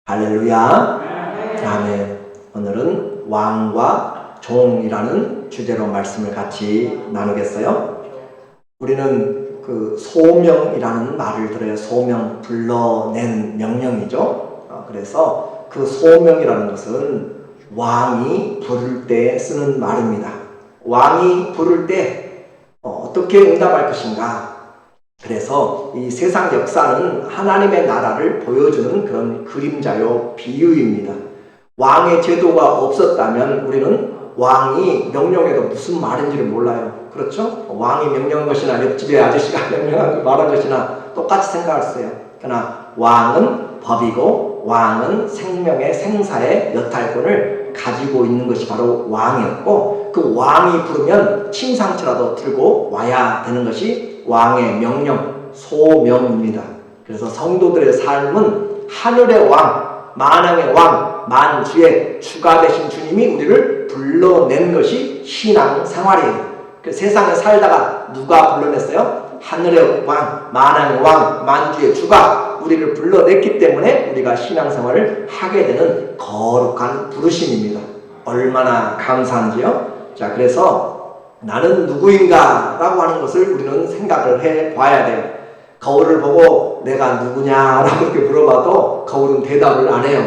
할렐루야. 아멘. 오늘은 왕과 종이라는 주제로 말씀을 같이 나누겠어요. 우리는 그 소명이라는 말을 들어요. 소명, 불러낸 명령이죠. 그래서 그 소명이라는 것은 왕이 부를 때 쓰는 말입니다. 왕이 부를 때 어떻게 응답할 것인가? 그래서 이 세상 역사는 하나님의 나라를 보여주는 그런 그림자요, 비유입니다. 왕의 제도가 없었다면 우리는 왕이 명령해도 무슨 말인지를 몰라요. 그렇죠? 왕이 명령한 것이나 옆집의 아저씨가 명령한 말한 것이나 똑같이 생각했어요. 그러나 왕은 법이고 왕은 생명의 생사의 여탈권을 가지고 있는 것이 바로 왕이었고, 그 왕이 부르면 침상처라도 들고 와야 되는 것이 왕의 명령, 소명입니다. 그래서 성도들의 삶은 하늘의 왕, 만왕의 왕, 만주의 주가 되신 주님이 우리를 불러낸 것이 신앙 생활이에요. 그 세상에 살다가 누가 불러냈어요? 하늘의 왕, 만왕의 왕, 만주의 주가 우리를 불러냈기 때문에 우리가 신앙생활을 하게 되는 거룩한 부르심입니다. 얼마나 감사한지요? 자, 그래서 나는 누구인가 라고 하는 것을 우리는 생각을 해봐야 돼요. 거울을 보고 내가 누구냐라고 이렇게 물어봐도 거울은 대답을 안 해요.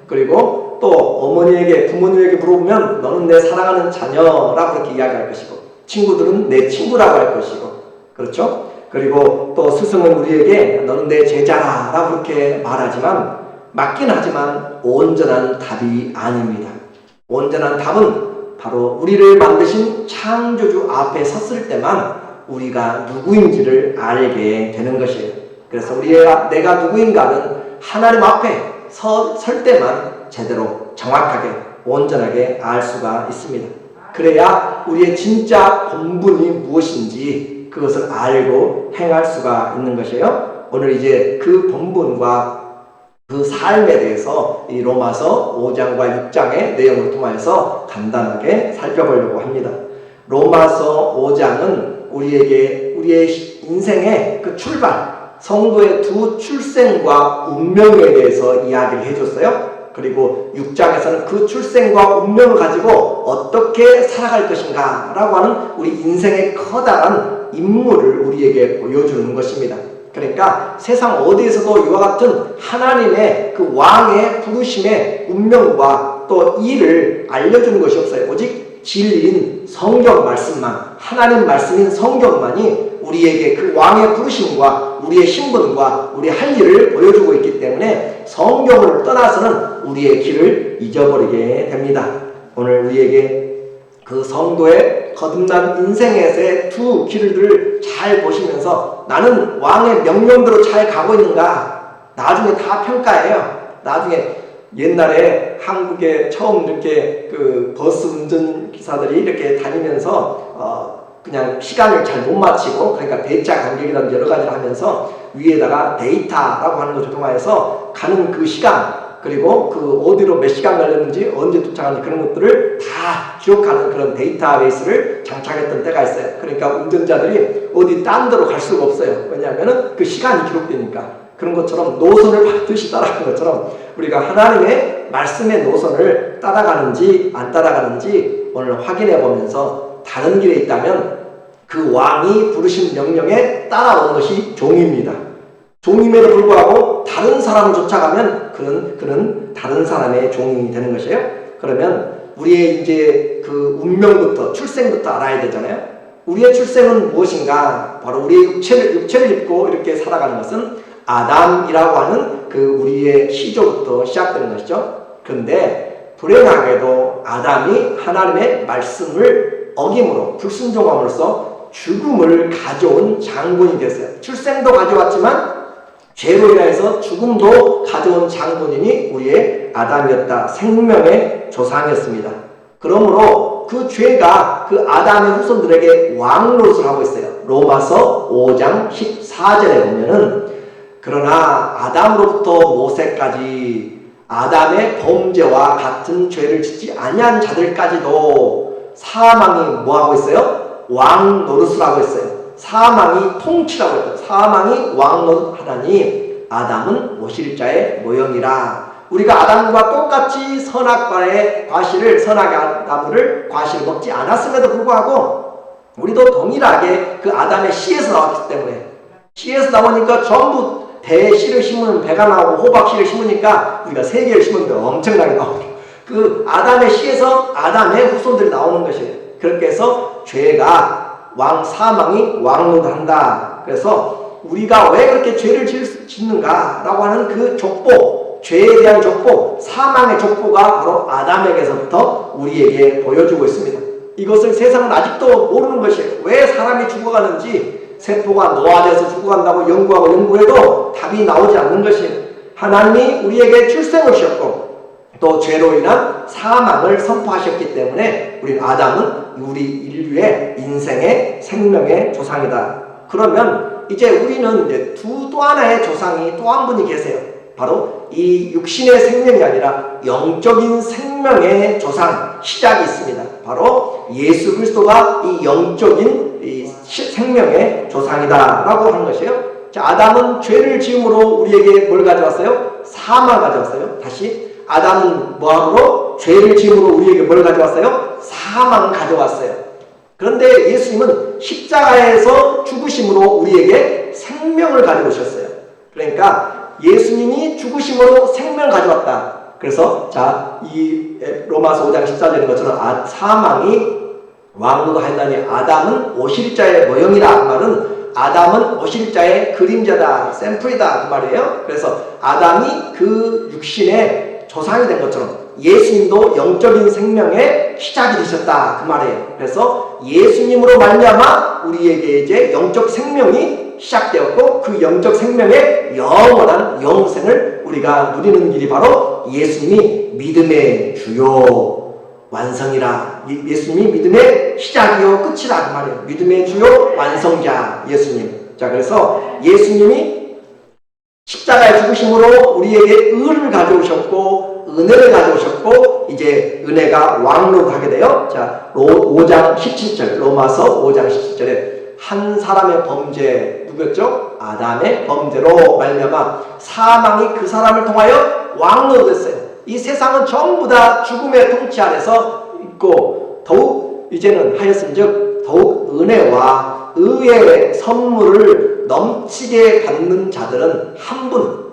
그리고 또 어머니에게, 부모님에게 물어보면 너는 내 사랑하는 자녀라고 그렇게 이야기할 것이고, 친구들은 내 친구라고 할 것이고, 그렇죠? 그리고 또 스승은 우리에게 너는 내 제자라고 그렇게 말하지만, 맞긴 하지만 온전한 답이 아닙니다. 온전한 답은 바로 우리를 만드신 창조주 앞에 섰을 때만 우리가 누구인지를 알게 되는 것이에요. 그래서 내가 누구인가는 하나님 앞에 설 때만 제대로 정확하게 온전하게 알 수가 있습니다. 그래야 우리의 진짜 본분이 무엇인지 그것을 알고 행할 수가 있는 것이에요. 오늘 이제 그 본분과 그 삶에 대해서 이 로마서 5장과 6장의 내용을 통해서 간단하게 살펴보려고 합니다. 로마서 5장은 우리의 인생의 그 출발, 성도의 두 출생과 운명에 대해서 이야기를 해줬어요. 그리고 6장에서는 그 출생과 운명을 가지고 어떻게 살아갈 것인가 라고 하는 우리 인생의 커다란 임무를 우리에게 보여주는 것입니다. 그러니까 세상 어디에서도 이와 같은 하나님의 그 왕의 부르심의 운명과 또 일을 알려주는 것이 없어요. 오직 진리인 성경 말씀만, 하나님 말씀인 성경만이 우리에게 그 왕의 부르심과 우리의 신분과 우리 할 일을 보여주고 있기 때문에 성경을 떠나서는 우리의 길을 잊어버리게 됩니다. 오늘 우리에게 그 성도의 거듭난 인생에서의 두 길들을 잘 보시면서 나는 왕의 명령대로 잘 가고 있는가? 나중에 다 평가해요. 나중에 옛날에 한국에 처음 이렇게 그 버스 운전기사들이 이렇게 다니면서 그냥 시간을 잘 못 마치고, 그러니까 대차 간격이라든지 여러 가지를 하면서 위에다가 데이터라고 하는 것을 통해서 가는 그 시간, 그리고 그 어디로 몇 시간 걸렸는지 언제 도착하는지 그런 것들을 다 기억하는 그런 데이터베이스를 장착했던 때가 있어요. 그러니까 운전자들이 어디 딴 데로 갈 수가 없어요. 왜냐하면 그 시간이 기록되니까. 그런 것처럼 노선을 반드시 따라가는 것처럼 우리가 하나님의 말씀의 노선을 따라가는지 안 따라가는지 오늘 확인해 보면서 다른 길에 있다면 그 왕이 부르신 명령에 따라오는 것이 종입니다. 종임에도 불구하고 다른 사람을 쫓아가면 그는 다른 사람의 종이 되는 것이에요. 그러면 우리의 이제 그 운명부터, 출생부터 알아야 되잖아요. 우리의 출생은 무엇인가? 바로 우리의 육체를 입고 이렇게 살아가는 것은 아담이라고 하는 그 우리의 시조부터 시작되는 것이죠. 그런데 불행하게도 아담이 하나님의 말씀을 어김으로 불순종함으로써 죽음을 가져온 장본이 됐어요. 출생도 가져왔지만 죄로 인해서 죽음도 가져온 장본인이 우리의 아담이었다. 생명의 조상이었습니다. 그러므로 그 죄가 그 아담의 후손들에게 왕 노릇을 하고 있어요. 로마서 5장 14절에 보면은 그러나 아담으로부터 모세까지 아담의 범죄와 같은 죄를 짓지 아니한 자들까지도 사망이 뭐하고 있어요? 왕 노릇을 하고 있어요. 사망이 통치라고 했죠. 사망이 왕 노릇하다니 아담은 오실자의 모형이라. 우리가 아담과 똑같이 선악과의 선악나무를 과실을 먹지 않았음에도 불구하고 우리도 동일하게 그 아담의 씨에서 나왔기 때문에, 씨에서 나오니까 전부 대씨를 심으면 배가 나오고 호박씨를 심으니까 우리가 3개를 심으면 엄청나게 나오고, 그 아담의 씨에서 아담의 후손들이 나오는 것이에요. 그렇게 해서 죄가 사망이 왕노한다. 그래서 우리가 왜 그렇게 죄를 짓는가 라고 하는 그 족보, 죄에 대한 족보, 사망의 족보가 바로 아담에게서부터 우리에게 보여주고 있습니다. 이것을 세상은 아직도 모르는 것이에요. 왜 사람이 죽어가는지, 세포가 노화돼서 죽어간다고 연구해도 답이 나오지 않는 것이에요. 하나님이 우리에게 출생을 주셨고 또 죄로 인한 사망을 선포하셨기 때문에 우리 아담은 우리 인류의 인생의 생명의 조상이다. 그러면 이제 우리는 이제 또 하나의 조상이 또 한 분이 계세요. 바로 이 육신의 생명이 아니라 영적인 생명의 조상, 시작이 있습니다. 바로 예수 그리스도가 이 영적인 이 생명의 조상이다 라고 하는 것이에요. 자, 아담은 죄를 지음으로 우리에게 뭘 가져왔어요? 사망 가져왔어요. 다시, 아담은 뭐함으로? 죄를 지음으로 우리에게 뭘 가져왔어요? 사망 가져왔어요. 그런데 예수님은 십자가에서 죽으심으로 우리에게 생명을 가져오셨어요. 그러니까 예수님이 죽으심으로 생명을 가져왔다. 그래서 이 로마서 5장 14절인 것처럼 사망이 왕노하였다니 아담은 오실자의 모형이라. 그 말은 아담은 오실자의 그림자다, 샘플이다 그 말이에요. 그래서 아담이 그 육신의 조상이 된 것처럼 예수님도 영적인 생명의 시작이 되셨다 그 말이에요. 그래서 예수님으로 말미암아 우리에게 이제 영적 생명이 시작되었고 그 영적 생명의 영원한 영생을 우리가 누리는 길이 바로 예수님이 믿음의 주요 완성이라. 예수님이 믿음의 시작이요 끝이라 그 말이에요. 믿음의 주요 완성자 예수님. 자, 그래서 예수님이 십자가에 죽으심으로 우리에게 의를 가져오셨고 은혜를 가져오셨고 이제 은혜가 왕노하게 돼요. 자, 5장 17절 로마서 5장 17절에 한 사람의 범죄 누구였죠? 아담의 범죄로 말미암아 사망이 그 사람을 통하여 왕노됐어요. 이 세상은 전부 다 죽음의 통치 아래서 있고 더욱 이제는 하였은즉 더욱 은혜와 의의 선물을 넘치게 받는 자들은 한 분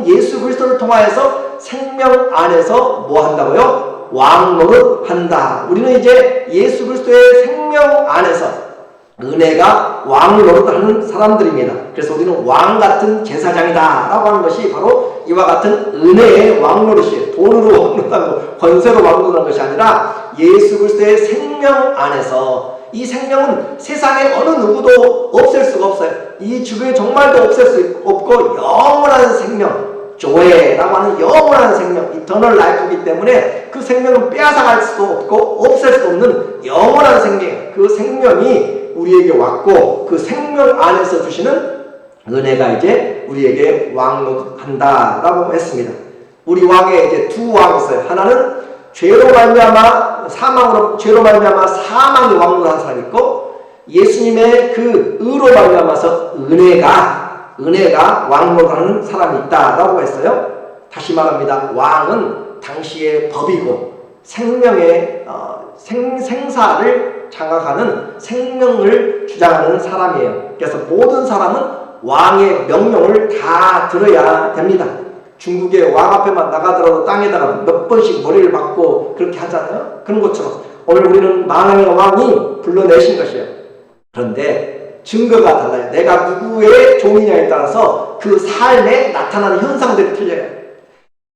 예수 그리스도를 통하여서 생명 안에서 뭐 한다고요? 왕노를 한다. 우리는 이제 예수 그리스도의 생명 안에서 은혜가 왕노릇하는 사람들입니다. 그래서 우리는 왕같은 제사장이다 라고 하는 것이 바로 이와 같은 은혜의 왕노릇이에요. 돈으로 왕노릇하고 권세로 왕노릇하는 것이 아니라 예수 그리스도의 생명 안에서, 이 생명은 세상에 어느 누구도 없앨 수가 없어요. 이 주변에 정말도 없앨 수 없고 영원한 생명, 조회라고 하는 영원한 생명, 이터널 라이프이기 때문에 그 생명은 빼앗아갈 수도 없고 없앨 수 없는 영원한 생명, 그 생명이 우리에게 왔고 그 생명 안에서 주시는 은혜가 이제 우리에게 왕노한다라고 했습니다. 우리 왕에 이제 두 왕이 있어요. 하나는 죄로 말미암아 죄로 말미암아 사망이 왕노한 사람이 있고, 예수님의 그 의로 말미암아서 은혜가 왕노하는 사람이 있다라고 했어요. 다시 말합니다. 왕은 당시의 법이고 생명의 생사를 장악하는 생명을 주장하는 사람이에요. 그래서 모든 사람은 왕의 명령을 다 들어야 됩니다. 중국의 왕 앞에만 나가더라도 땅에다가 몇 번씩 머리를 박고 그렇게 하잖아요. 그런 것처럼 오늘 우리는 만왕의 왕이 불러내신 것이에요. 그런데 증거가 달라요. 내가 누구의 종이냐에 따라서 그 삶에 나타나는 현상들이 틀려요.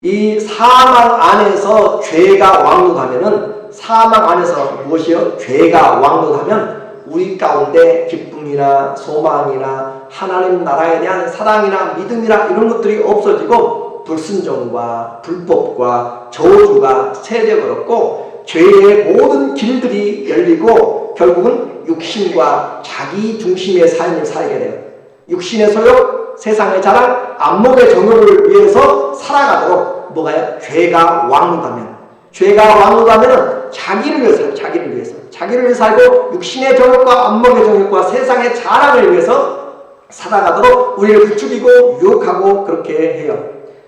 이 사망 안에서 죄가 왕노하면은, 사망 안에서 무엇이요? 죄가 왕노하면 우리 가운데 기쁨이나 소망이나 하나님 나라에 대한 사랑이나 믿음이나 이런 것들이 없어지고 불순종과 불법과 저주가 세력을 얻고 죄의 모든 길들이 열리고 결국은 육신과 자기 중심의 삶을 살게 돼요. 육신의 소욕, 세상의 자랑, 안목의 정욕을 위해서 살아가도록 뭐가요? 죄가 왕노하면, 자기를 위해서 살고 육신의 정욕과 안목의 정욕과 세상의 자랑을 위해서 살아가도록 우리를 부추기고 유혹하고 그렇게 해요.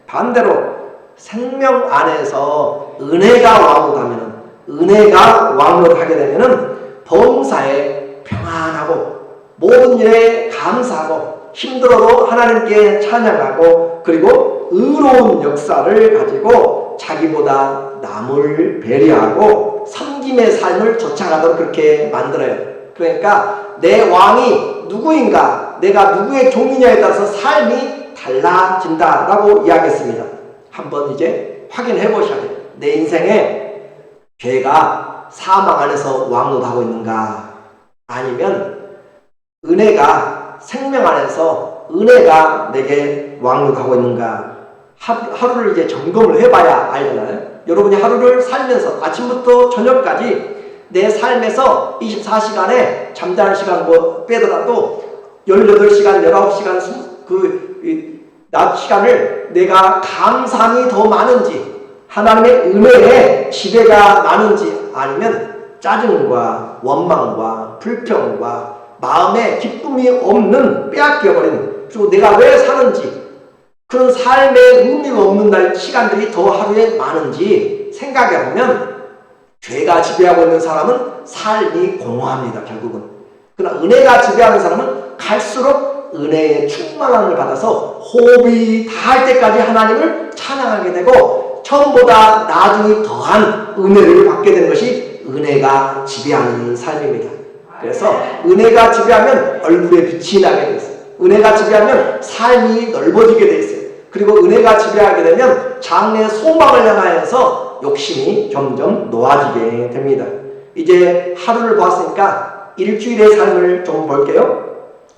반대로 생명 안에서 은혜가 왕노하면은, 은혜가 왕노하게 되면은 범사에 평안하고 모든 일에 감사하고 힘들어도 하나님께 찬양하고, 그리고 의로운 역사를 가지고 자기보다 남을 배려하고 섬김의 삶을 쫓아가도록 그렇게 만들어요. 그러니까 내 왕이 누구인가, 내가 누구의 종이냐에 따라서 삶이 달라진다라고 이야기했습니다. 한번 이제 확인해 보셔야 돼요. 내 인생에 죄가 사망 안에서 왕노하고 있는가, 아니면 은혜가 생명 안에서 은혜가 내게 왕노하고 있는가. 하루를 이제 점검을 해봐야 알잖아요. 여러분이 하루를 살면서 아침부터 저녁까지 내 삶에서 24시간에 잠자는 시간 뭐 빼더라도 18시간, 19시간 낮 시간을 내가 감사함이 더 많은지, 하나님의 은혜에 지배가 많은지, 아니면 짜증과 원망과 불평과 마음에 기쁨이 없는, 빼앗겨버린, 그리고 내가 왜 사는지, 그런 삶의 의미가 없는 날 시간들이 더 하루에 많은지 생각해보면 죄가 지배하고 있는 사람은 삶이 공허합니다. 결국은. 그러나 은혜가 지배하는 사람은 갈수록 은혜의 충만함을 받아서 호흡이 다할 때까지 하나님을 찬양하게 되고 처음보다 나중에 더한 은혜를 받게 되는 것이 은혜가 지배하는 삶입니다. 그래서 은혜가 지배하면 얼굴에 빛이 나게 되어 있어요. 은혜가 지배하면 삶이 넓어지게 되어 있어요. 그리고 은혜가 지배하게 되면 장래의 소망을 향하여서 욕심이 점점 놓아지게 됩니다. 이제 하루를 보았으니까 일주일의 삶을 좀 볼게요.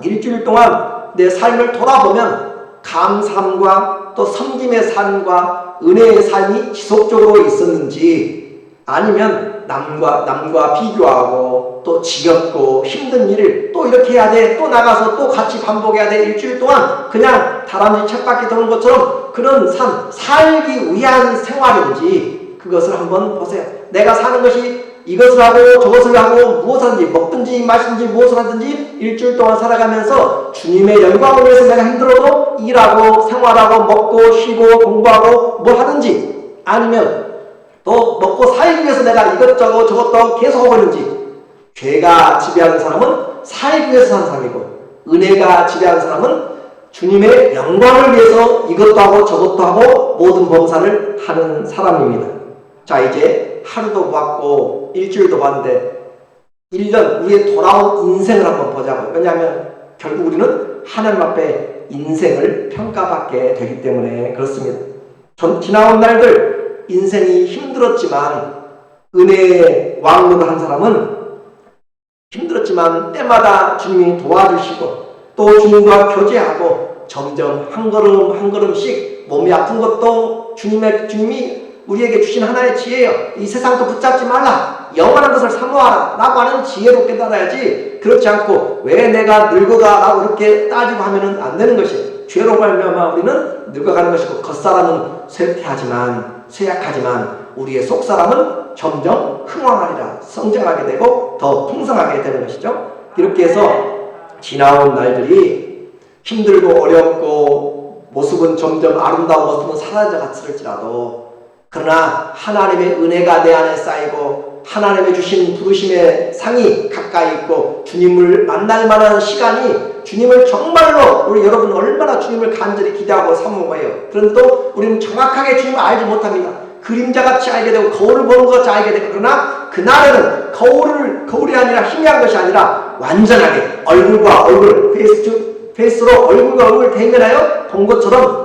일주일 동안 내 삶을 돌아보면 감사함과 또 섬김의 삶과 은혜의 삶이 지속적으로 있었는지, 아니면 남과 비교하고 또 지겹고 힘든 일을 또 이렇게 해야 돼, 또 나가서 또 같이 반복해야 돼, 일주일 동안 그냥 다람쥐 쳇바퀴 도는 것처럼 그런 삶, 살기 위한 생활인지 그것을 한번 보세요. 내가 사는 것이 이것을 하고 저것을 하고 무엇을 하든지, 먹든지 마시든지 무엇을 하든지 일주일 동안 살아가면서 주님의 영광을 위해서 내가 힘들어도 일하고 생활하고 먹고 쉬고 공부하고 뭘 하든지, 아니면 또 먹고 살기 위해서 내가 이것저것 저것도 계속 하고 있는지. 죄가 지배하는 사람은 살기 위해서 사는 사람이고, 은혜가 지배하는 사람은 주님의 영광을 위해서 이것도 하고 저것도 하고 모든 범사를 하는 사람입니다. 자, 이제 하루도 보았고 일주일도 봤는데 1년 우리의 돌아온 인생을 한번 보자고요. 왜냐하면 결국 우리는 하나님 앞에 인생을 평가받게 되기 때문에 그렇습니다. 지나온 날들 인생이 힘들었지만 은혜의 왕노를 한 사람은 힘들었지만 때마다 주님이 도와주시고 또 주님과 교제하고 점점 한 걸음 한 걸음씩 몸이 아픈 것도 주님이 우리에게 주신 하나의 지혜예요. 이 세상도 붙잡지 말라, 영원한 것을 사모하라 라고 하는 지혜로 깨달아야지, 그렇지 않고 왜 내가 늙어가 라고 이렇게 따지고 하면 안 되는 것이에요. 죄로 말미암아 우리는 늙어가는 것이고, 겉사람은 쇠약하지만 우리의 속사람은 점점 흥왕하리라, 성장하게 되고 더 풍성하게 되는 것이죠. 이렇게 해서 지나온 날들이 힘들고 어렵고 모습은 점점 아름다운 모습은 사라져갔을지라도, 그러나 하나님의 은혜가 내 안에 쌓이고 하나님의 주신 부르심의 상이 가까이 있고 주님을 만날 만한 시간이, 주님을 정말로 우리 여러분 얼마나 주님을 간절히 기대하고 사모해요. 그런데도 우리는 정확하게 주님을 알지 못합니다. 그림자같이 알게 되고 거울을 보는 것같이 알게 되고, 그러나 그날에는 거울이 아니라 희미한 것이 아니라 완전하게 얼굴과 얼굴, 페이스로 얼굴과 얼굴을 대면하여 본 것처럼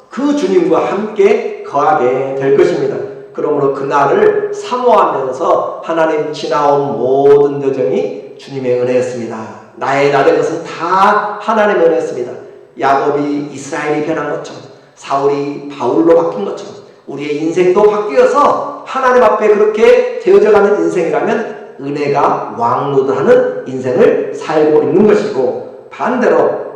그 주님과 함께 거하게 될 것입니다. 그러므로 그날을 사모하면서 하나님 지나온 모든 여정이 주님의 은혜였습니다. 나의 나된 것은 다 하나님의 은혜였습니다. 야곱이 이스라엘이 변한 것처럼, 사울이 바울로 바뀐 것처럼 우리의 인생도 바뀌어서 하나님 앞에 그렇게 되어져가는 인생이라면 은혜가 왕노하는 인생을 살고 있는 것이고, 반대로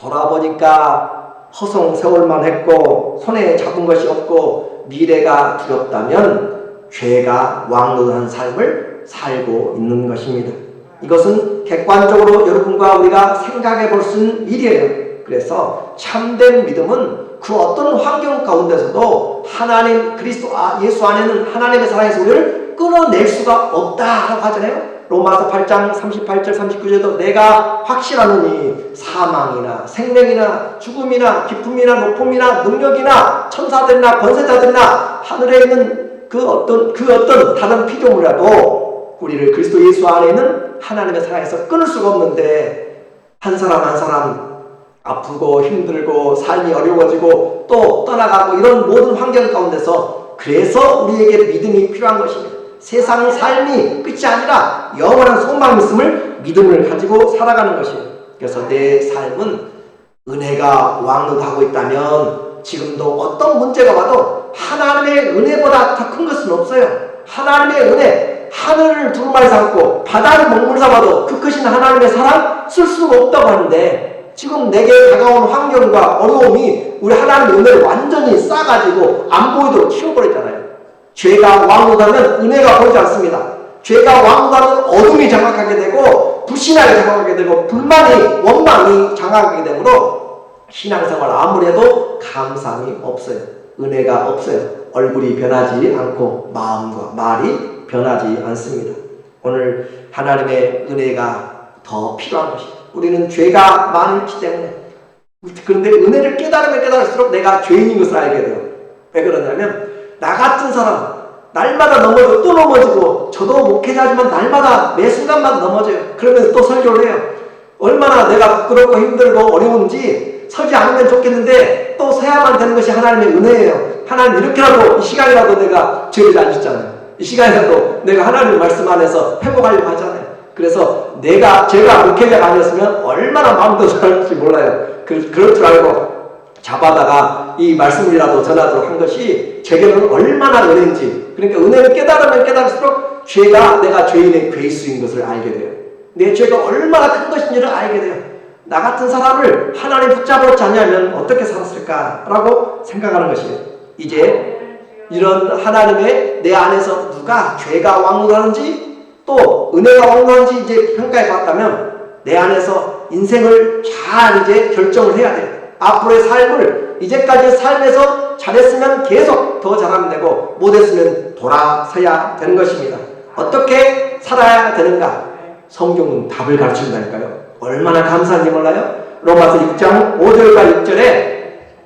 돌아보니까 허송세월만 했고 손에 잡은 것이 없고 미래가 두렵다면 죄가 왕노하는 삶을 살고 있는 것입니다. 이것은 객관적으로 여러분과 우리가 생각해 볼 수 있는 일이에요. 그래서 참된 믿음은 그 어떤 환경 가운데서도 하나님 그리스도 예수 안에는 하나님의 사랑에서 우리를 끊어낼 수가 없다라고 하잖아요. 로마서 8장 38절 39절도 내가 확실하노니 사망이나 생명이나 죽음이나 기쁨이나 높음이나 능력이나 천사들이나 권세자들이나 하늘에 있는 그 어떤 다른 피조물이라도 우리를 그리스도 예수 안에 있는 하나님의 사랑에서 끊을 수가 없는데 한 사람 한 사람 아프고 힘들고 삶이 어려워지고 또 떠나가고 이런 모든 환경 가운데서 그래서 우리에게 믿음이 필요한 것입니다. 세상 삶이 끝이 아니라 영원한 소망이 있음을 믿음을 가지고 살아가는 것이에요. 그래서 내 삶은 은혜가 왕노하고 있다면 지금도 어떤 문제가 와도 하나님의 은혜보다 더 큰 것은 없어요. 하나님의 은혜, 하늘을 두루마리 삼고 바다를 먹물 삼아도 그 크신 하나님의 사랑 쓸 수가 없다고 하는데 지금 내게 다가온 환경과 어려움이 우리 하나님의 은혜를 완전히 싸가지고 안 보이도록 치워버렸잖아요. 죄가 왕노하면 은혜가 보이지 않습니다. 죄가 왕노하면 어둠이 장악하게 되고 불신앙이 장악하게 되고 불만이 원망이 장악하게 되므로 신앙생활 아무리 해도 감사함이 없어요. 은혜가 없어요. 얼굴이 변하지 않고 마음과 말이 변하지 않습니다. 오늘 하나님의 은혜가 더 필요한 것입니다. 우리는 죄가 많기 때문에 그런데 은혜를 깨달으면 깨달을수록 내가 죄인인 것을 알게 돼요. 왜 그러냐면 나 같은 사람 날마다 넘어지고 또 넘어지고 저도 목회자지만 날마다 매 순간마다 넘어져요. 그러면서 또 설교를 해요. 얼마나 내가 부끄럽고 힘들고 어려운지 서지 않으면 좋겠는데 또 서야만 되는 것이 하나님의 은혜예요. 하나님 이렇게라도 이 시간이라도 내가 죄를 안 짓잖아요. 이 시간이라도 내가 하나님의 말씀 안에서 회복하려고 하잖아요. 그래서 제가 목회자가 아니었으면 얼마나 마음도 잘할지 몰라요. 그럴 줄 알고 잡아다가 이 말씀이라도 전하도록 한 것이 제게는 얼마나 은혜인지. 그러니까 은혜를 깨달으면 깨달을수록 내가 죄인의 괴수인 것을 알게 돼요. 내 죄가 얼마나 큰 것인지를 알게 돼요. 나 같은 사람을 하나님 붙잡았지 않냐면 어떻게 살았을까라고 생각하는 것이에요. 이제 이런 하나님의 내 안에서 누가 죄가 왕노하는지 또 은혜가 왕노하는지 이제 평가해 봤다면 내 안에서 인생을 잘 이제 결정을 해야 돼요. 앞으로의 삶을 이제까지의 삶에서 잘했으면 계속 더 잘하면 되고 못했으면 돌아서야 되는 것입니다. 어떻게 살아야 되는가? 성경은 답을 가르친다니까요. 얼마나 감사한지 몰라요? 로마서 6장 5절과 6절에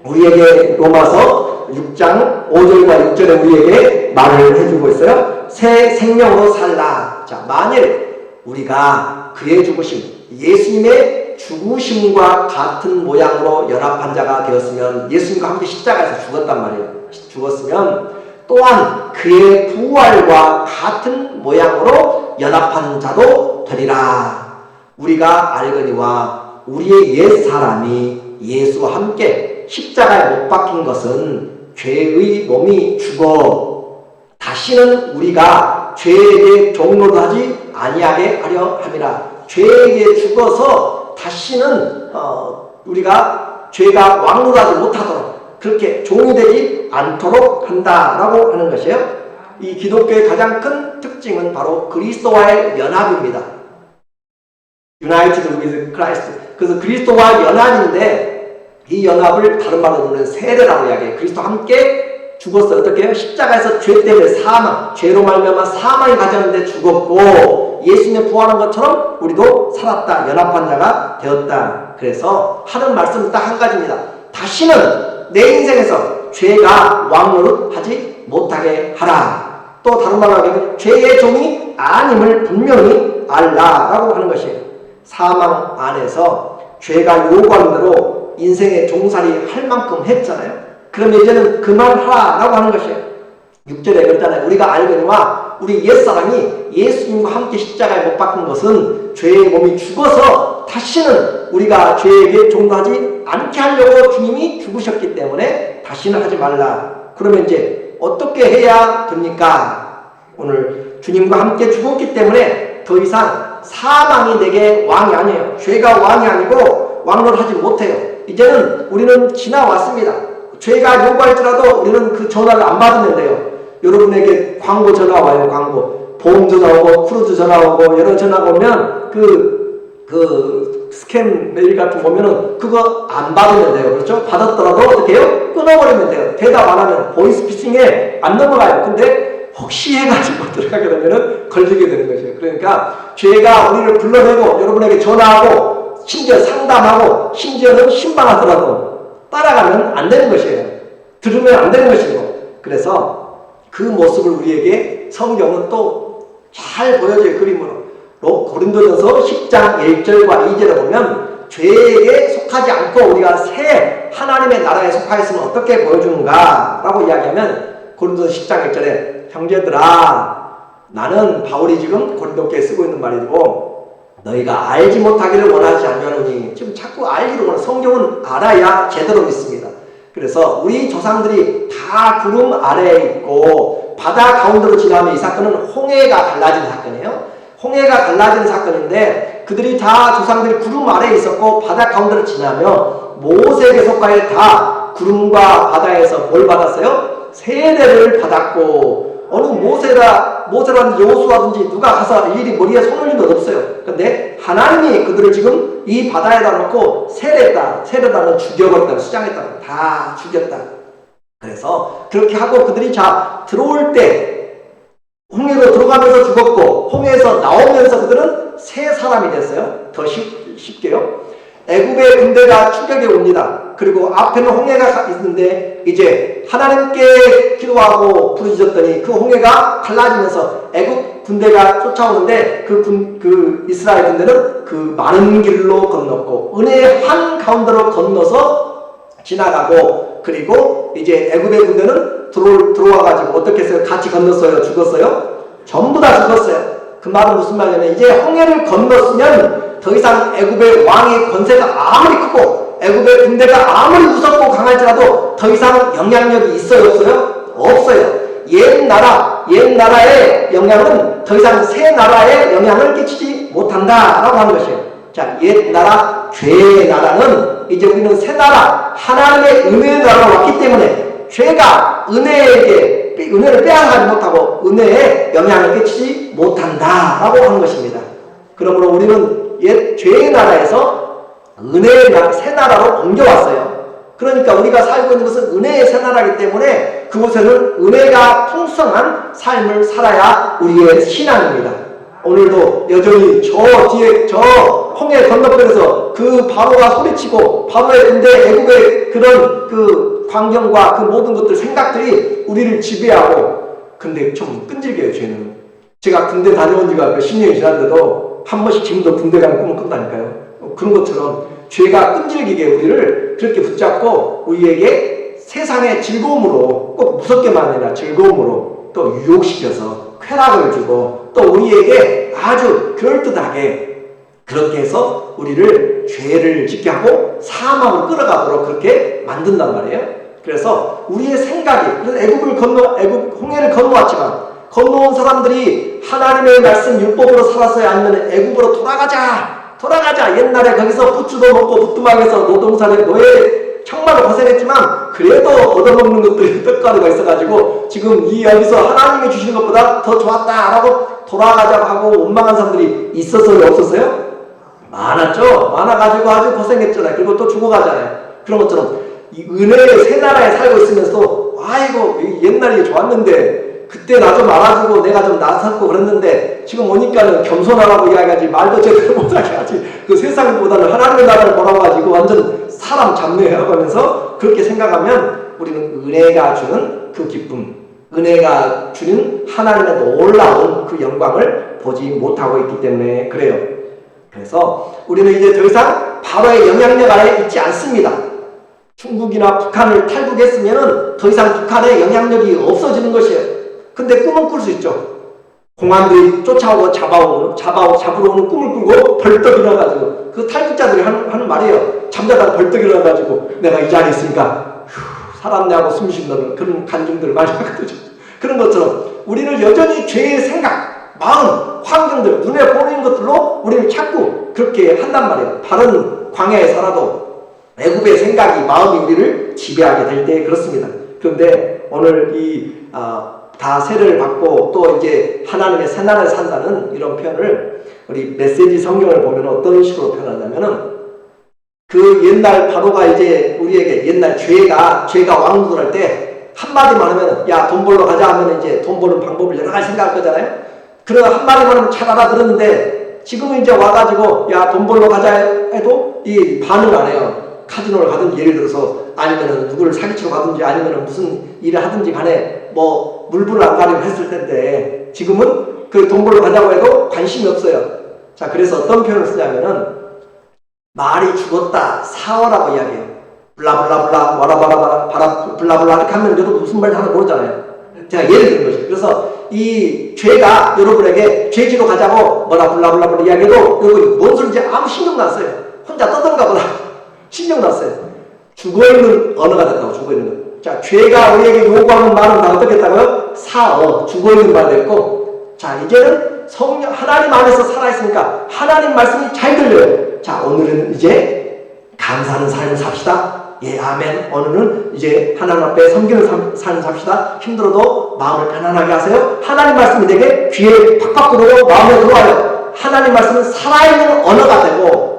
우리에게 로마서 6장 5절과 6절에 우리에게 말을 해주고 있어요. 새 생명으로 살라. 자, 만일 우리가 그의 죽으심, 예수님의 죽으심과 같은 모양으로 연합한 자가 되었으면 예수님과 함께 십자가에서 죽었단 말이에요. 죽었으면 또한 그의 부활과 같은 모양으로 연합한 자도 되리라. 우리가 알거니와 우리의 옛사람이 예수와 함께 십자가에 못 박힌 것은 죄의 몸이 죽어 다시는 우리가 죄에게 종노릇하지 아니하게 하려 함이라. 죄에게 죽어서 다시는 우리가 죄가 왕노하지 못하도록 그렇게 종이 되지 않도록 한다라고 하는 것이에요. 이 기독교의 가장 큰 특징은 바로 그리스도와의 연합입니다. United with Christ. 그래서 그리스도와 연합인데 이 연합을 다른 말로는 세례라고 이야기해요. 그리스도와 함께 죽었어요. 어떻게 해요? 십자가에서 죄 때문에 사망, 죄로 말미암아 사망이 가졌는데 죽었고 예수님의 부활한 것처럼 우리도 살았다. 연합한 자가 되었다. 그래서 하는 말씀은 딱 한 가지입니다. 다시는 내 인생에서 죄가 왕노릇하지 못하게 하라. 또 다른 말로 하면 죄의 종이 아님을 분명히 알라라고 하는 것이에요. 사망 안에서 죄가 요구하는 대로 인생의 종살이 할 만큼 했잖아요. 그럼 이제는 그만하라라고 하는 것이에요. 6절에 그랬잖아요. 우리가 알거니와 우리 옛사람이 예수님과 함께 십자가에 못 박힌 것은 죄의 몸이 죽어서 다시는 우리가 죄에게 종노하지 않게 하려고 주님이 죽으셨기 때문에 다시는 하지 말라. 그러면 이제 어떻게 해야 됩니까? 오늘 주님과 함께 죽었기 때문에 더 이상 사망이 내게 왕이 아니에요. 죄가 왕이 아니고 왕노릇하지 못해요. 이제는 우리는 지나왔습니다. 죄가 요구할지라도 우리는 그 전화를 안 받으면 돼요. 여러분에게 광고 전화 와요. 광고 보험 전화 오고 크루즈 전화 오고 여러 전화가 오면 그 그 스캔 메일 같은 거 보면은 그거 안 받으면 돼요. 그렇죠? 받았더라도 어떻게 해요? 끊어버리면 돼요. 대답 안 하면 보이스피싱에 안 넘어가요. 근데 혹시 해가지고 들어가게 되면은 걸리게 되는 것이에요. 그러니까 죄가 우리를 불러내고 여러분에게 전화하고 심지어 상담하고 심지어는 신방하더라도 따라가면 안 되는 것이에요. 들으면 안 되는 것이고. 그래서 그 모습을 우리에게 성경은 또 잘 보여줘요. 그림으로. 고린도전서 10장 1절과 2절에 보면 죄에게 속하지 않고 우리가 새 하나님의 나라에 속하였으면 어떻게 보여주는가 라고 이야기하면 고린도서 10장 1절에 형제들아 나는 바울이 지금 고린도교에 쓰고 있는 말이고 너희가 알지 못하기를 원하지 않냐느니 지금 자꾸 알기를 원해. 성경은 알아야 제대로 믿습니다. 그래서 우리 조상들이 다 구름 아래에 있고 바다 가운데로 지나면 이 사건은 홍해가 갈라진 사건이에요. 홍해가 갈라진 사건인데 그들이 다 조상들이 구름 아래에 있었고 바다 가운데로 지나며 모세에게 속하여 다 구름과 바다에서 뭘 받았어요? 세례를 받았고 어느 모세라든지 여호수아든지 누가 가서 일일이 머리에 손 올린 것 없어요. 근데 하나님이 그들을 지금 이 바다에다 놓고 세례다는 죽여버렸다. 수장했다. 다 죽였다. 그래서 그렇게 하고 그들이 들어올 때 홍해로 들어가면서 죽었고 홍해에서 나오면서 그들은 새 사람이 됐어요. 더 쉽게요. 애굽의 군대가 추격해 옵니다. 그리고 앞에는 홍해가 있는데 이제 하나님께 기도하고 부르짖었더니 그 홍해가 갈라지면서 애굽 군대가 쫓아오는데 그 이스라엘 군대는 그 마른 길로 건넜고 은혜의 한 가운데로 건너서 지나가고 그리고 이제 애굽의 군대는 들어와가지고 어떻게 했어요? 같이 건넜어요? 죽었어요? 전부 다 죽었어요. 그 말은 무슨 말이냐면 이제 홍해를 건넜으면 더 이상 애굽의 왕의 권세가 아무리 크고 애굽의 군대가 아무리 무섭고 강할지라도 더 이상 영향력이 있어요? 없어요? 없어요. 옛 나라의 영향은 더 이상 새 나라에 영향을 끼치지 못한다라고 하는 것이에요. 자, 옛 나라, 죄의 나라는 이제 우리는 새 나라, 하나님의 은혜의 나라로 왔기 때문에 죄가 은혜를 빼앗아가지 못하고 은혜에 영향을 끼치지 못한다라고 하는 것입니다. 그러므로 우리는 옛 죄의 나라에서 은혜의 새 나라로 옮겨왔어요. 그러니까 우리가 살고 있는 것은 은혜의 새 나라이기 때문에 그곳에는 은혜가 풍성한 삶을 살아야 우리의 신앙입니다. 오늘도 여전히 저 홍해 건너편에서 그 바로가 소리치고 바로의 군대 애국의 그런 그 광경과 그 모든 것들 생각들이 우리를 지배하고 근데 좀 끈질겨요. 죄는 제가 군대 다녀온 지가 몇십 년이 지났는데도 한 번씩 지금도 군대 가는 꿈을 꾼다니까요. 그런 것처럼 죄가 끈질기게 우리를 그렇게 붙잡고 우리에게 세상의 즐거움으로 꼭 무섭게만 아니라 즐거움으로 또 유혹시켜서 쾌락을 주고 또 우리에게 아주 그럴듯하게 그렇게 해서 우리를 죄를 짓게 하고 사망으로 끌어가도록 그렇게 만든단 말이에요. 그래서 우리의 생각이 애굽 홍해를 건너왔지만 건너온 사람들이 하나님의 말씀 율법으로 살았어야 아니면 애굽으로 돌아가자. 옛날에 거기서 부추도 먹고 부뚜막에서 노동살에 노예 정말 고생했지만 그래도 얻어먹는 것들이 떡가루가 있어가지고 지금 여기서 하나님이 주시는 것보다 더 좋았다라고 돌아가자고 하고 원망한 사람들이 있었어요? 없었어요? 많았죠. 많아가지고 아주 고생했잖아요. 그리고 또 죽어가잖아요. 그런 것처럼 이 은혜의 새 나라에 살고 있으면서 아이고 옛날이 좋았는데 그때 나 좀 알아주고 내가 좀 나섰고 그랬는데 지금 오니까는 겸손하라고 이야기하지 말도 제대로 못하게 하지. 그 세상보다는 하나님의 나라를 보라가지고 완전 사람 잡내하고 하면서 그렇게 생각하면 우리는 은혜가 주는 그 기쁨, 은혜가 주는 하나님의 놀라운 그 영광을 보지 못하고 있기 때문에 그래요. 그래서 우리는 이제 더 이상 바로의 영향력 아래 있지 않습니다. 중국이나 북한을 탈북했으면 더 이상 북한의 영향력이 없어지는 것이에요. 근데 꿈은 꿀 수 있죠. 공안들이 쫓아오고 잡으러 오는 꿈을 꾸고 벌떡 일어나가지고 그 탈북자들이 하는 말이에요. 잠자다가 벌떡 일어나가지고 내가 이 자리에 있으니까 살았네 하고 숨 쉬는 그런 간증들을 많이 하거든요. 그런 것처럼 우리는 여전히 죄의 생각, 마음, 환경들, 눈에 보이는 것들로 우리는 자꾸 그렇게 한단 말이에요. 바른 광야에 살아도 애굽의 생각이, 마음이 우리를 지배하게 될 때 그렇습니다. 그런데 오늘 다 세례를 받고 또 이제 하나님의 새 나라에 산다는 이런 표현을 우리 메시지 성경을 보면 어떤 식으로 표현하냐면은 그 옛날 바로가 이제 우리에게 옛날 죄가 왕노를 할 때 한마디만 하면 야 돈 벌러 가자 하면 이제 돈 버는 방법을 여러 가지 생각할 거잖아요. 그래서 한마디만 하면 잘 알아들었는데 지금은 이제 와가지고 야 돈 벌러 가자 해도 이 반응을 안 해요. 카지노를 가든지 예를 들어서 아니면은 누구를 사기치러 가든지 아니면은 무슨 일을 하든지 간에 뭐 물불을 안 가리고 했을 텐데 지금은 그 돈 벌러 가자고 해도 관심이 없어요. 자, 그래서 어떤 표현을 쓰냐면은 말이 죽었다 사어라고 이야기해요. 블라블라블라 와라바라바라 블라블라 이렇게 하면 여러분 무슨 말인지 하나 모르잖아요. 제가 예를 드는 것이죠. 그래서 이 죄가 여러분에게 죄지로 가자고 뭐라 블라블라블라 이야기해도 여러분이 뭔 소리인지 아무 신경도 안 써요. 혼자 떠든가 보다 신경도 안 써요. 죽어있는 언어가 됐다고. 죽어있는 거. 자, 죄가 우리에게 요구하는 말은 다 어떻게 했다고요? 사어, 죽어있는 말 됐고, 자, 이제는 성령 하나님 안에서 살아있으니까 하나님 말씀이 잘 들려요. 자, 오늘은 이제 감사하는 삶을 삽시다. 예, 아멘. 오늘은 이제 하나님 앞에 섬기는 삶을 삽시다. 힘들어도 마음을 편안하게 하세요. 하나님 말씀이 되게 귀에 팍팍 들어오고 마음에 들어와요. 하나님 말씀은 살아있는 언어가 되고,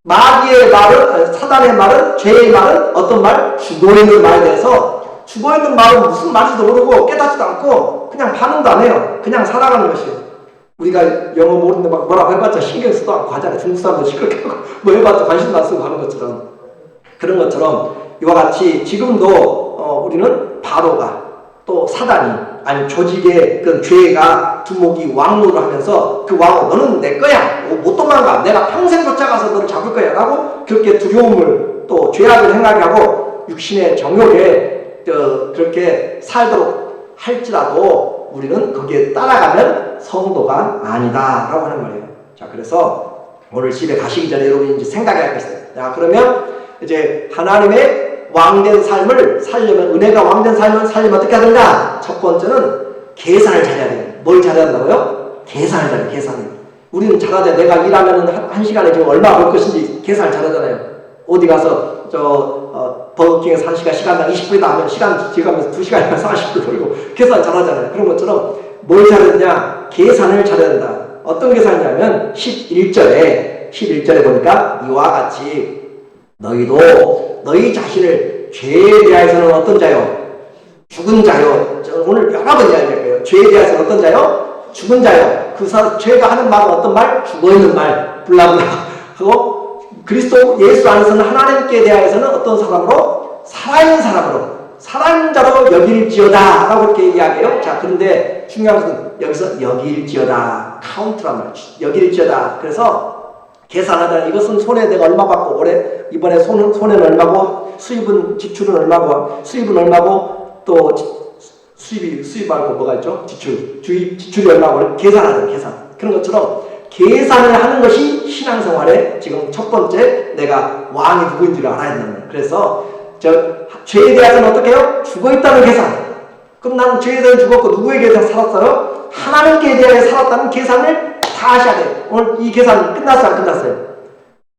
마귀의 말은, 사단의 말은, 죄의 말은 어떤 말? 죽어있는 말에 대해서 죽어있는 말은 무슨 말인지도 모르고 깨닫지도 않고 그냥 반응도 안 해요. 그냥 살아가는 것이에요. 우리가 영어 모르는데 막 뭐라고 해봤자 신경 쓰도 않고 하잖아요. 중국 사람도 시끄럽게 하고 뭐 해봤자 관심도 안 쓰고 하는 것처럼. 그런 것처럼 이와 같이 지금도 우리는 바로가 또 사단이 아니 조직의 그 죄가 두목이 왕노를 하면서 그 왕은 너는 내 거야 못 도망가 내가 평생 쫓아가서 너를 잡을 거야 라고 그렇게 두려움을 또 죄악을 행하게 하고 육신의 정욕에 그렇게 살도록 할지라도 우리는 거기에 따라가면 성도가 아니다 라고 하는 말이에요. 자, 그래서 오늘 집에 가시기 전에 여러분이 이제 생각해야 겠어요. 자, 그러면 이제 하나님의 왕된 삶을 살려면, 은혜가 왕된 삶을 살려면 어떻게 하느냐? 첫 번째는 계산을 잘해야 돼요. 뭘 잘해야 한다고요? 계산을 잘해요. 계산을. 우리는 잘하자. 내가 일하면 한 시간에 지금 얼마 벌 것인지 계산을 잘하잖아요. 어디 가서 버거킹에서 1시간 시간당 20불이다 하면 시간 지가면서 2시간이면 40불 벌고 계산 잘하잖아요. 그런 것처럼 뭘 잘했냐? 계산을 잘해야 된다. 어떤 계산이냐면 11절에 보니까 이와 같이 너희도 너희 자신을 죄에 대하여서는 어떤 자요? 죽은 자요. 오늘 여러 번 이야기할 거예요. 죄에 대해서는 어떤 자요? 죽은 자요. 죄가 하는 말은 어떤 말? 죽어있는 말. 블라블라 하고 그리스도 예수 안에서는 하나님께 대하여서는 어떤 사람으로? 살아있는 사람으로. 살아있는 자로 여길지어다 라고 이렇게 이야기해요. 자, 그런데 중요한 것은 여기서 여길지어다. 카운트란 말. 여길지어다. 그래서 계산하다. 이것은 손에 내가 얼마 받고 올해 이번에 손해는 얼마고 수입은 지출은 얼마고 수입은 얼마고 또 수입 말고 뭐가 있죠? 지출이 얼마고 계산하는 계산. 그런 것처럼 계산을 하는 것이 신앙생활의 지금 첫 번째 내가 왕이 누구인지를 알아야 된다는 거예요. 그래서 죄에 대해서는 어떻게 해요? 죽어있다는 계산. 그럼 나는 죄에 대해 죽었고 누구에게 대해 살았어요? 하나님께 대해 살았다는 계산을 다 하셔야 돼요. 오늘 이 계산 끝났어요? 안 끝났어요?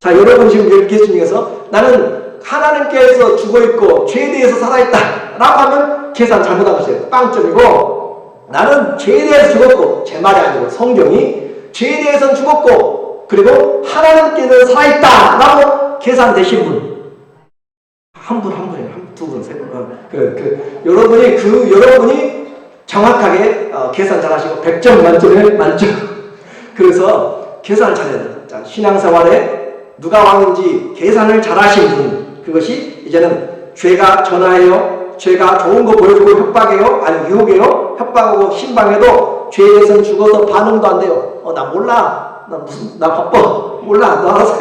자, 여러분 지금 여기 계신 중에서 나는 하나님께서 죽어있고 죄에 대해서 살아있다 라고 하면 계산 잘못한 것이에요. 빵점이고 나는 죄에 대해서 죽었고 제 말이 아니고 성경이 죄에 대해서는 죽었고 그리고 하나님께서 살아있다 라고 계산되신 분 한 분 한 분이에요. 두 분, 세 분. 여러분이 정확하게 계산 잘하시고 100점 만점에 만점. 그래서 계산을 잘해야 돼요. 자, 신앙생활에 누가 왕인지 계산을 잘하신 분. 그것이 이제는 죄가 전화해요. 죄가 좋은 거 보여주고 협박해요. 아니 유혹해요. 협박하고 신방해도 죄에 대해서는 죽어서 반응도 안 돼요. 나 몰라. 나 바빠. 몰라. 너 알아서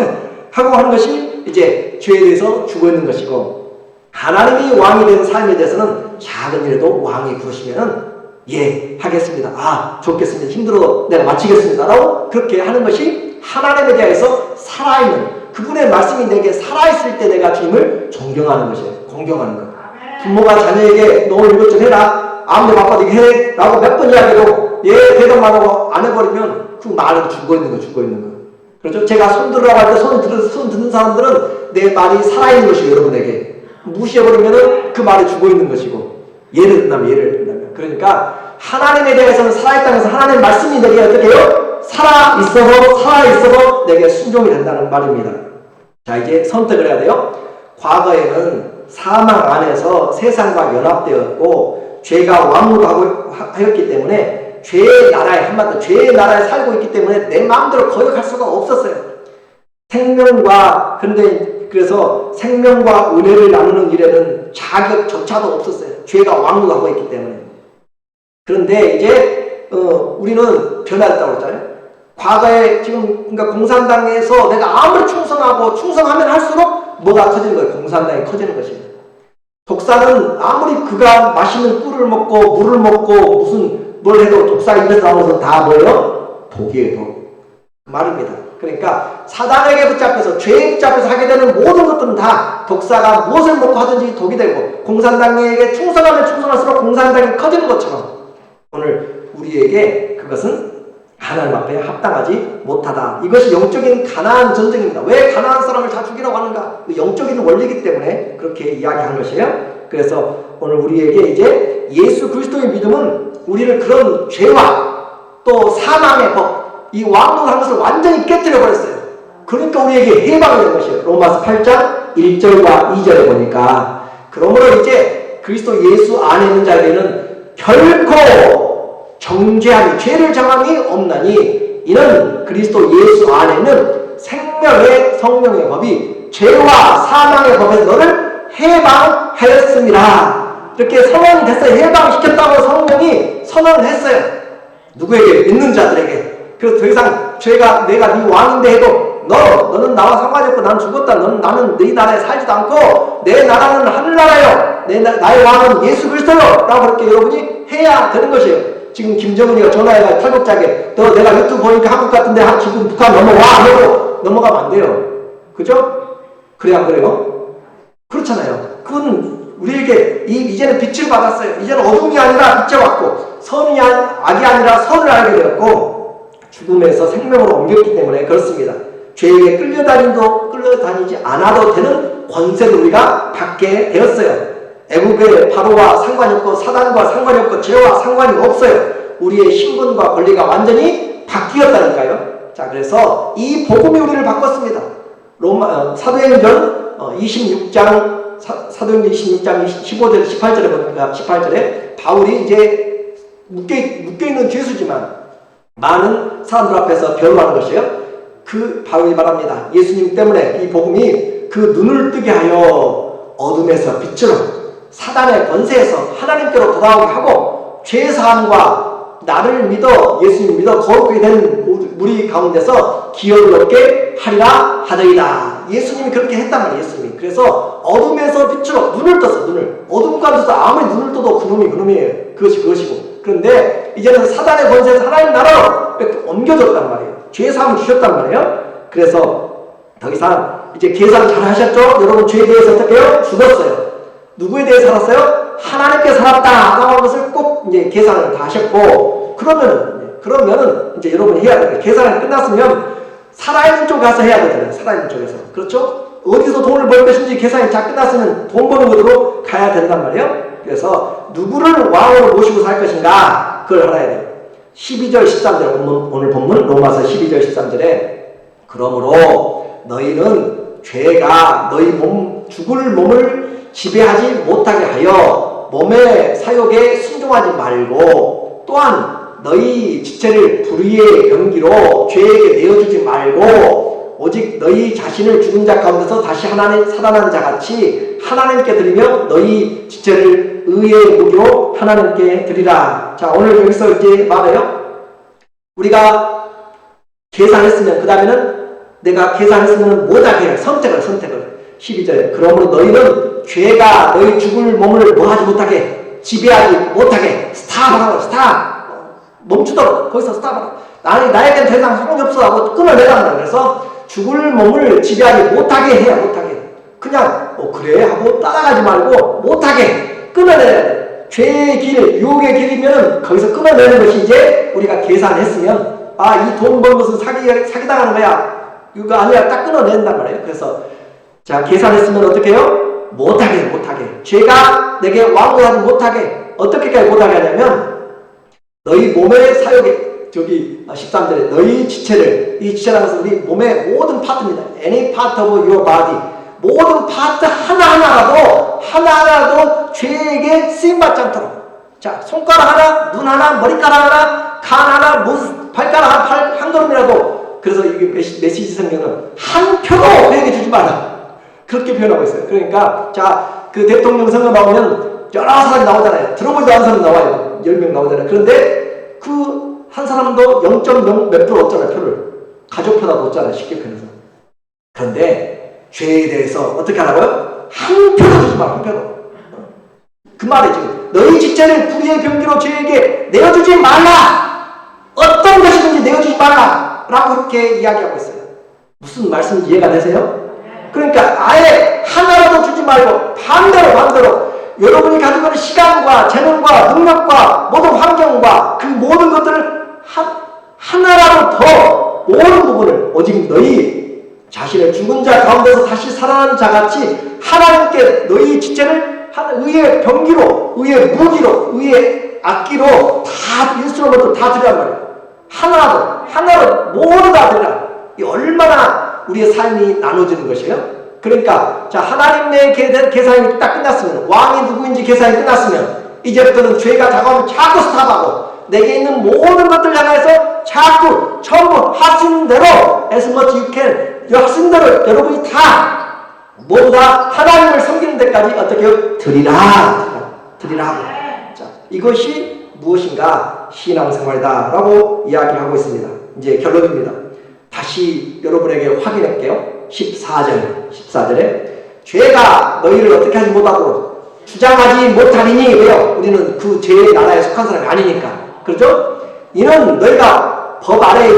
하고 하는 것이 이제 죄에 대해서 죽어있는 것이고 하나님이 왕이 되는 삶에 대해서는 작은 일에도 왕이 부르시면은 예 하겠습니다. 아 좋겠습니다. 힘들어도 내가 마치겠습니다. 라고 그렇게 하는 것이 하나님에 대해서 살아있는 그분의 말씀이 내게 살아있을 때 내가 주님을 존경하는 것이에요. 공경하는 것. 부모가 자녀에게 너 오늘 이것 좀 해라. 아무리 바빠도 이거 해. 라고 몇 번 이야기해도 예 대답만 하고 안 해버리면 그 말은 죽어있는 거. 그렇죠? 제가 손 들으라고 할 때 손 듣는 사람들은 내 말이 살아있는 것이에요. 여러분에게. 무시해버리면 그 말이 죽어있는 것이고 예를 든다면 그러니까 하나님에 대해서는 살아있다는 것은 하나님의 말씀이 내게 어떻게 해요? 살아있어도 내게 순종이 된다는 말입니다. 자, 이제 선택을 해야 돼요. 과거에는 사망 안에서 세상과 연합되었고 죄가 왕으로 하였기 때문에 죄의 나라에, 한마디로 죄의 나라에 살고 있기 때문에 내 마음대로 거역할 수가 없었어요. 그래서 생명과 은혜를 나누는 일에는 자격조차도 없었어요. 죄가 왕노하고 있기 때문에. 그런데 이제 우리는 변화됐다고 했잖아요. 과거에 지금 그러니까 공산당에서 내가 아무리 충성하면 할수록 뭐가 커지는 거예요? 공산당이 커지는 것입니다. 독사는 아무리 그가 맛있는 꿀을 먹고 물을 먹고 무슨 뭘 해도 독사 입에서 나오는 것은 다 뭐예요? 독이에요, 독. 그 말입니다. 그러니까 사단에게 붙잡혀서 죄에 붙잡혀서 하게 되는 모든 것들은 다 독사가 무엇을 먹고 하든지 독이 되고 공산당에게 충성하면 충성할수록 공산당이 커지는 것처럼 오늘 우리에게 그것은 하나님 앞에 합당하지 못하다. 이것이 영적인 가나안 전쟁입니다. 왜 가나안 사람을 다 죽이라고 하는가? 영적인 원리이기 때문에 그렇게 이야기한 것이에요. 그래서 오늘 우리에게 이제 예수 그리스도의 믿음은 우리를 그런 죄와 또 사망의 법, 이 왕노한 것을 완전히 깨뜨려 버렸어요. 그러니까 우리에게 해방이 된 것이에요. 로마서 8장 1절과 2절에 보니까 그러므로 이제 그리스도 예수 안에 있는 자에게는 결코 정죄함이 죄를 정함이 없나니 이는 그리스도 예수 안에는 생명의 성령의 법이 죄와 사망의 법에서 너를 해방하였습니다. 이렇게 선언이 됐어요. 해방시켰다고 성령이 선언을 했어요. 누구에게? 믿는 자들에게. 그래서 더 이상 죄가 내가 네 왕인데 해도 너는 나와 상관이 없고 난 죽었다. 나는 네 나라에 살지도 않고 내 나라는 하늘나라요. 나의 왕은 예수 그리스도요. 라고 그렇게 여러분이 해야 되는 것이에요. 지금 김정은이가 전화해가 탈북자에게 너 내가 유튜브 보니까 한국 같은데 지금 북한 넘어와 하고 넘어가면 안 돼요. 그죠? 그래 안 그래요? 그렇잖아요. 그건 우리에게 이제는 빛을 받았어요. 이제는 어둠이 아니라 빛을 받고 악이 아니라 선을 알게 되었고 죽음에서 생명으로 옮겼기 때문에 그렇습니다. 죄에 끌려다니지 않아도 되는 권세를 우리가 받게 되었어요. 애국의 바로와 상관이 없고 사단과 상관이 없고 죄와 상관이 없어요. 우리의 신분과 권리가 완전히 바뀌었다니까요. 자, 그래서 이 복음이 우리를 바꿨습니다. 사도행전 26장 15절 18절에 보니까 18절에 바울이 이제 묶여있는 죄수지만 많은 사람들 앞에서 변호하는 것이에요. 그 바울이 말합니다. 예수님 때문에 이 복음이 그 눈을 뜨게 하여 어둠에서 빛으로 사단의 권세에서 하나님께로 돌아오게 하고 죄사함과 나를 믿어 예수님 믿어 거룩하게 된 무리 가운데서 기업을 얻게 하리라 하더이다. 예수님이 그렇게 했단 말이에요. 예수님이. 그래서 어둠에서 빛으로 눈을 떴어. 어둠 가운데서 아무리 눈을 떠도 그놈이에요. 그것이 그것이고. 그런데 이제는 사단의 권세에서 하나님 나라로 옮겨졌단 말이에요. 죄사함을 주셨단 말이에요. 그래서 더 이상 이제 계산 잘 하셨죠? 여러분 죄에 대해서 어떻게 해요? 죽었어요. 누구에 대해 살았어요? 하나님께 살았다 라고 하는 것을 꼭 이제 계산을 다 하셨고 그러면은 이제 여러분이 해야 돼요. 계산이 끝났으면 살아있는 쪽에 가서 해야 되잖아요. 살아있는 쪽에서. 그렇죠? 어디서 돈을 벌 것인지 계산이 다 끝났으면 돈 버는 곳으로 가야 된단 말이에요. 그래서 누구를 왕으로 모시고 살 것인가 그걸 알아야 돼요. 12절 13절 오늘 본문 로마서 12절 13절에 그러므로 너희는 죄가 너희 죽을 몸을 지배하지 못하게 하여 몸의 사욕에 순종하지 말고 또한 너희 지체를 불의의 병기로 죄에게 내어주지 말고 오직 너희 자신을 죽은 자 가운데서 다시 살아난 자같이 하나님께 드리며 너희 지체를 의의 무기로 하나님께 드리라. 자, 오늘 여기서 이제 말해요. 우리가 계산했으면 그 다음에는 내가 계산했으면 못하게 해요. 선택을 12절에 그러므로 너희는 죄가 너희 죽을 몸을 뭐하지 못하게 지배하지 못하게 스탑하라고 멈추도록 거기서 스탑하라고 나에겐 더 이상 소용이 없어 하고 끊어내란 말이에요. 그래서 죽을 몸을 지배하지 못하게 해야 못하게 그냥 그래 하고 따라가지 말고 못하게 끊어내야 돼. 죄의 길 유혹의 길이면 거기서 끊어내는 것이 이제 우리가 계산했으면 이 돈 버는 것은 사기당하는 거야 이거 아니야 딱 끊어낸단 말이에요. 그래서 자 계산했으면 어떻게 해요? 못하게 죄가 내게 왕노하지 못하게 어떻게까지 못하게 하냐면 너희 몸의 사욕에 저기 13절에 너희 지체를, 이 지체라는 것은 우리 몸의 모든 파트입니다. Any part of your body. 모든 파트 하나하나도 죄에게 쓰임받지 않도록. 자, 손가락 하나, 눈 하나, 머리카락 하나, 간 하나, 발가락 한 걸음이라도. 그래서 이게 메시지 성경은 한 표도 그에게 주지 마라. 그렇게 표현하고 있어요. 그러니까 자, 그 대통령 선거 나오면 여러 사람이 나오잖아요. 들어보지도 않은 사람이 나와요. 10명 나오잖아요. 그런데 그 한 사람도 0.0 몇 프로 얻잖아요. 표를. 가족표라도 얻잖아요. 쉽게 표현해서. 그런데 죄에 대해서 어떻게 하라고요? 한 표도 주지 마라. 한 표도. 그 말이 지금 너희 지체를 불의의 병기로 죄에게 내어주지 말라. 어떤 것이든지 내어주지 말라. 라고 이렇게 이야기하고 있어요. 무슨 말씀 이해가 되세요? 그러니까 아예 하나라도 주지 말고 반대로 여러분이 가지고 있는 시간과 재능과 능력과 모든 환경과 그 모든 것들을 하나라도 더 모든 부분을 오직 너희 자신의 죽은 자 가운데서 다시 살아난 자같이 하나님께 너희 지체를 의의 병기로, 의의 무기로, 의의 악기로 다 인스트루먼트로 다 드리란 말이에요. 하나로 모두 다 드리라. 이 얼마나 우리의 삶이 나눠지는 것이에요? 그러니까 자, 하나님의 계산이 딱 끝났으면, 왕이 누구인지 계산이 끝났으면 이제부터는 죄가 다가오면 자꾸 스탑하고 내게 있는 모든 것들 향해서 자꾸 전부 하신 대로 as much you can, 하신 대로 여러분이 다 모두 다 하나님을 섬기는 데까지 어떻게 해요? 드리라. 자, 이것이 무엇인가? 신앙생활이다 라고 이야기하고 있습니다. 이제 결론입니다. 다시 여러분에게 확인할게요. 14절에 죄가 너희를 어떻게 하지 못하도록 주장하지 못하리니. 왜요? 우리는 그 죄의 나라에 속한 사람이 아니니까. 그렇죠? 이는 너희가 법 아래에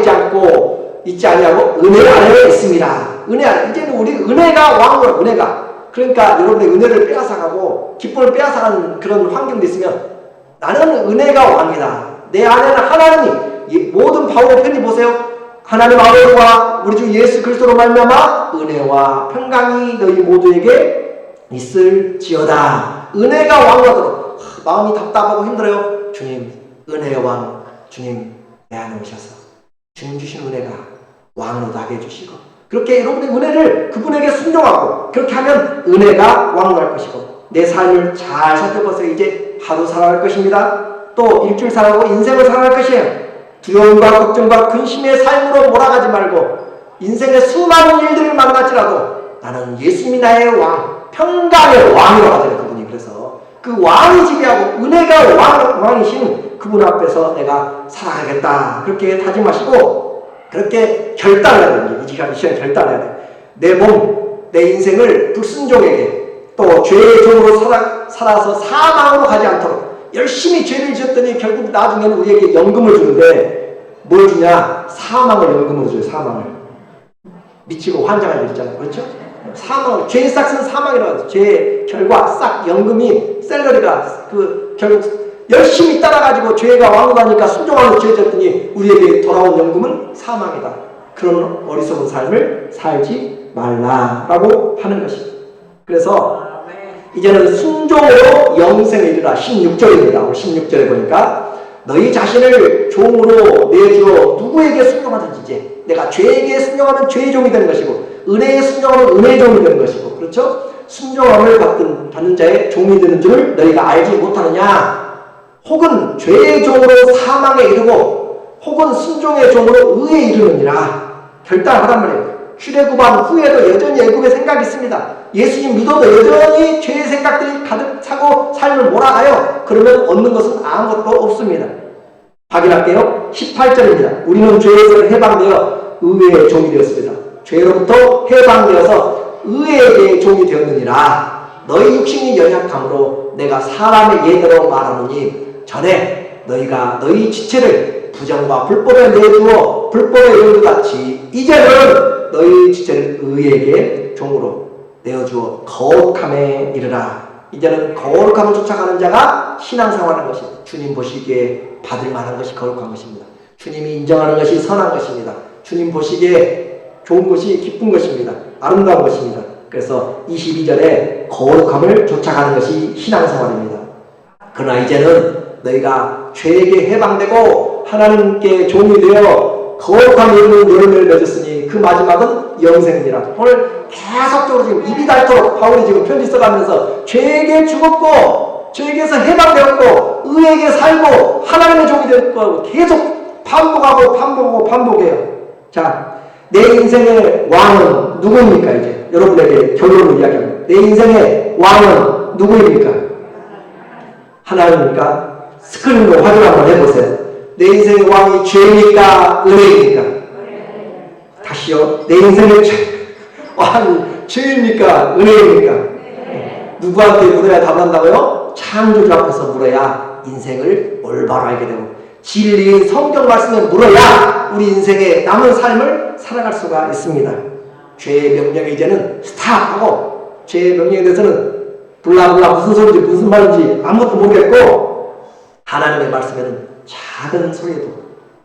있지 아니하고 은혜 아래에 있습니다. 은혜 아래. 이제는 우리 은혜가 왕으로, 은혜가. 그러니까 여러분의 은혜를 빼앗아가고 기쁨을 빼앗아가는 그런 환경도 있으면 나는 은혜가 왕이다. 내 안에는 하나님이, 모든 바울의 편지 보세요. 하나님 아버지와 우리 주 예수 그리스도로 말미암아 은혜와 평강이 너희 모두에게 있을지어다. 은혜가 왕하도록. 마음이 답답하고 힘들어요. 주님, 은혜의 왕, 주님 내 안에 오셔서 주님 주신 은혜가 왕으로 나게 해주시고, 그렇게 여러분의 은혜를 그분에게 순종하고, 그렇게 하면 은혜가 왕노할 것이고, 내 삶을 잘 살펴보세요. 이제 하루 살아갈 것입니다. 또 일주일 살아가고 인생을 살아갈 것이에요. 두려움과 걱정과 근심의 삶으로 몰아가지 말고 인생의 수많은 일들을 만날지라도 나는 예수님이 나의 왕, 평강의 왕이라고 하잖아요. 그분이. 그래서 그 왕이 지배하고 은혜가 왕이신 그분 앞에서 내가 살아가겠다. 그렇게 다짐하시고 그렇게 결단해야 됩니다. 이 시간 결단해야 돼요. 내 몸, 내 인생을 불순종에게 또 죄의 종으로 살아서 사망으로 가지 않도록 열심히 죄를 지었더니 결국 나중에는 우리에게 연금을 주는데 뭘 주냐? 사망을 연금으로 줘요. 사망을. 미치고 환장할 일 있잖아요. 그렇죠? 사망을, 죄의 싹은 사망이라고 하죠. 죄의 결과 싹, 연금이, 샐러리가 결국 열심히 따라가지고 죄가 왕노하니까 순종하는 죄 지었더니 우리에게 돌아온 연금은 사망이다. 그런 어리석은 삶을 살지 말라라고 하는 것입니다. 그래서 이제는 순종으로 영생에 이르라. 16절입니다. 16절에 보니까 너희 자신을 종으로 내주어 누구에게 순종하든지, 이제 내가 죄에게 순종하면 죄의 종이 되는 것이고 은혜에 순종하면 은혜의 종이 되는 것이고, 그렇죠? 순종함을 받는 자의 종이 되는 줄 너희가 알지 못하느냐? 혹은 죄의 종으로 사망에 이르고 혹은 순종의 종으로 의에 이르느니라. 결단하란 말이에요. 출애굽한 후에도 여전히 애굽의 생각이 있습니다. 예수님 믿어도 여전히 죄의 생각들이 가득 차고 삶을 몰아가요. 그러면 얻는 것은 아무것도 없습니다. 확인할게요. 18절입니다. 우리는 죄에서 해방되어 의의 종이 되었습니다. 죄로부터 해방되어서 의의 종이 되었느니라. 너희 육신이 연약함으로 내가 사람의 예대로 말하노니 전에 너희가 너희 지체를 부정과 불법에 내주어 불법에 이르는 것 같이 이제는 너희 지체를 의에게 종으로 내어주어 거룩함에 이르라. 이제는 거룩함을 쫓아가는 자가 신앙생활하는 것이 주님 보시기에 받을 만한 것이 거룩한 것입니다. 주님이 인정하는 것이 선한 것입니다. 주님 보시기에 좋은 것이 기쁜 것입니다. 아름다운 것입니다. 그래서 22절에 거룩함을 쫓아가는 것이 신앙생활입니다. 그러나 이제는 너희가 죄에게 해방되고 하나님께 종이 되어 거룩한 이름으로 열매를 맺었으니 그 마지막은 영생이라. 오늘 계속적으로 지금 입이 닳도록 바울이 지금 편지 써가면서 죄에게 죽었고 죄에게서 해방되었고 의에게 살고 하나님의 종이 되었고 계속 반복해요. 자, 내 인생의 왕은 누구입니까? 이제 여러분에게 결론을 이야기합니다. 내 인생의 왕은 누구입니까? 하나님입니까? 스크린으로 확인 한번 해보세요. 내 인생의 왕이 죄입니까? 은혜입니까? 다시요. 내 인생의 왕이 죄입니까? 은혜입니까? 누구한테 물어야 답한다고요? 창조주 앞에서 물어야 인생을 올바로 알게 되고 진리인 성경 말씀을 물어야 우리 인생의 남은 삶을 살아갈 수가 있습니다. 죄의 명령에 이제는 스탑하고 죄의 명령에 대해서는 블라블라 무슨 소리인지 무슨 말인지 아무것도 모르겠고 하나님의 말씀에는 작은 소리에도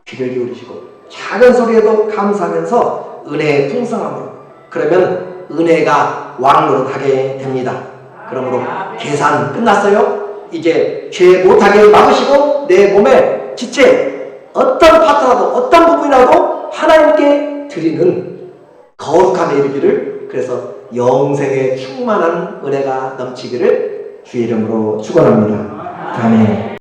귀를 기울이시고 작은 소리에도 감사하면서 은혜의 풍성함으로 그러면 은혜가 왕노릇하게 됩니다. 그러므로 계산 끝났어요? 이제 죄 못하게 막으시고 내 몸에 지체 어떤 파트라도 어떤 부분이라도 하나님께 드리는 거룩함에 이르기를 그래서 영생에 충만한 은혜가 넘치기를 주의 이름으로 축원합니다. 아멘.